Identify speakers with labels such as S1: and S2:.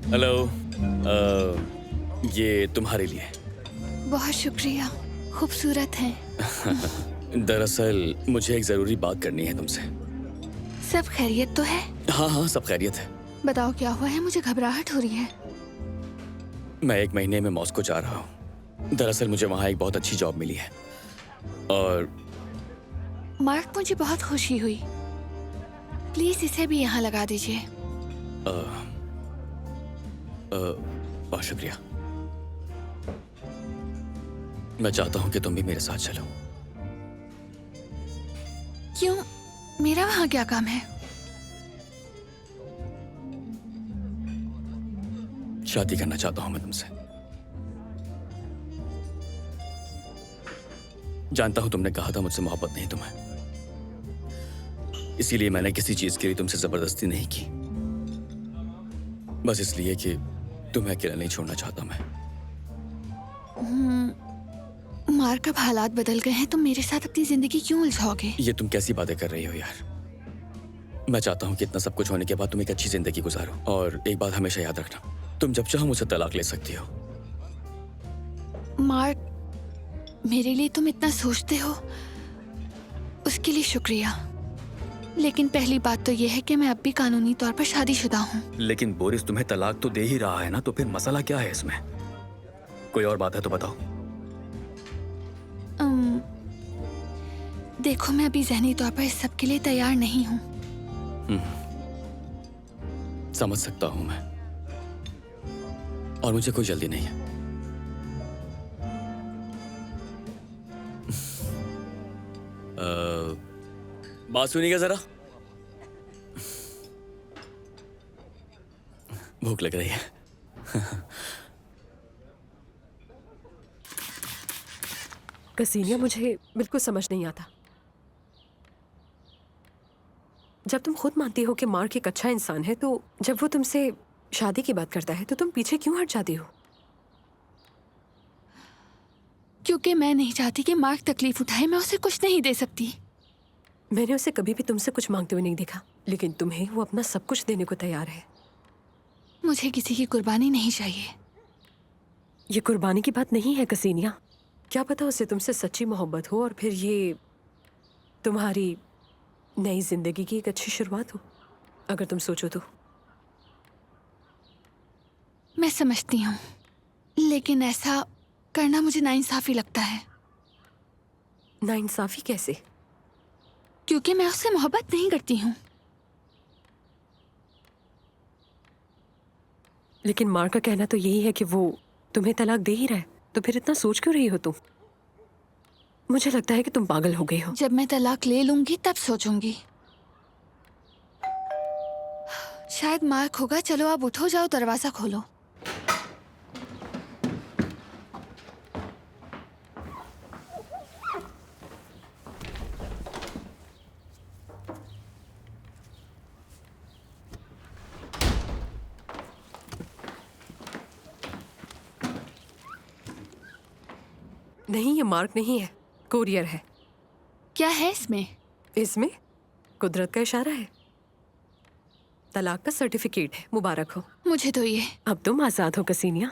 S1: Hello. ये तुम्हारे लिए।
S2: बहुत शुक्रिया, खूबसूरत हैं।
S1: दरअसल मुझे एक जरूरी बात करनी है तुमसे।
S2: सब खैरियत तो है?
S1: हाँ हाँ, सब खैरियत है।
S2: बताओ क्या हुआ है, मुझे घबराहट हो रही है।
S1: मैं 1 महीने में मॉस्को जा रहा हूँ। दरअसल मुझे वहाँ एक बहुत अच्छी जॉब मिली है और
S2: मार्क, मुझे बहुत खुशी हुई। प्लीज इसे भी यहाँ लगा दीजिए।
S1: बहुत शुक्रिया। मैं चाहता हूँ कि तुम भी मेरे साथ चलो।
S2: क्यों? मेरा वहाँ क्या काम है?
S1: शादी करना चाहता हूँ मैं तुमसे। जानता हूँ तुमने कहा था मुझसे मोहब्बत नहीं तुम्हें, इसीलिए मैंने किसी चीज के लिए तुमसे जबरदस्ती नहीं की। बस इसलिए कि तुम्हें अकेला नहीं छोड़ना चाहता मैं।
S2: मार्क, अब हालात बदल गए हैं, तुम मेरे साथ अपनी जिंदगी क्यों उलझाओगे?
S1: ये तुम कैसी बातें कर रही हो यार। मैं चाहता हूँ कि इतना सब कुछ होने के बाद तुम एक अच्छी जिंदगी गुजारो। और एक बात हमेशा याद रखना, तुम जब चाहो मुझसे तलाक ले सकती हो।
S2: मार्क, मेरे लिए तुम इतना सोचते हो, उसके लिए शुक्रिया। लेकिन पहली बात तो यह है कि मैं अब भी कानूनी तौर पर शादीशुदा हूँ।
S1: लेकिन बोरिस तुम्हें तलाक तो दे ही रहा है ना, तो फिर मसला क्या है इसमें? कोई और बात है तो बताओ।
S2: देखो, मैं अभी ज़हनी तौर पर इस सब के लिए तैयार नहीं हूँ।
S1: समझ सकता हूँ मैं, और मुझे कोई जल्दी नहीं है। बात सुनिएगा जरा। भूख लग रही है।
S3: कसीनिया, मुझे बिल्कुल समझ नहीं आता। जब तुम खुद मानती हो कि मार्क एक अच्छा इंसान है, तो जब वो तुमसे शादी की बात करता है तो तुम पीछे क्यों हट जाती हो?
S2: क्योंकि मैं नहीं चाहती कि मार्क तकलीफ उठाए। मैं उसे कुछ नहीं दे सकती।
S3: मैंने उसे कभी भी तुमसे कुछ मांगते हुए नहीं देखा, लेकिन तुम्हें वो अपना सब कुछ देने को तैयार है।
S2: मुझे किसी की कुर्बानी नहीं चाहिए।
S3: ये कुर्बानी की बात नहीं है कसीनिया। क्या पता उसे तुमसे सच्ची मोहब्बत हो और फिर ये तुम्हारी नई जिंदगी की एक अच्छी शुरुआत हो, अगर तुम सोचो तो।
S2: मैं समझती हूँ, लेकिन ऐसा करना मुझे नाइंसाफी लगता है।
S3: नाइंसाफी कैसे?
S2: क्योंकि मैं उससे मोहब्बत नहीं करती हूँ।
S3: लेकिन मार्क का कहना तो यही है कि वो तुम्हें तलाक दे ही रहा है, तो फिर इतना सोच क्यों रही हो तुम? मुझे लगता है कि तुम पागल हो गई हो।
S2: जब मैं तलाक ले लूंगी तब सोचूंगी। शायद मार्क होगा। चलो आप उठो, जाओ दरवाजा खोलो।
S3: नहीं, ये मार्क नहीं है, कोरियर है।
S2: क्या है इसमें?
S3: इसमें कुदरत का इशारा है। तलाक का सर्टिफिकेट है। मुबारक हो।
S2: मुझे तो ये
S3: अब तुम आजाद हो कसीनिया।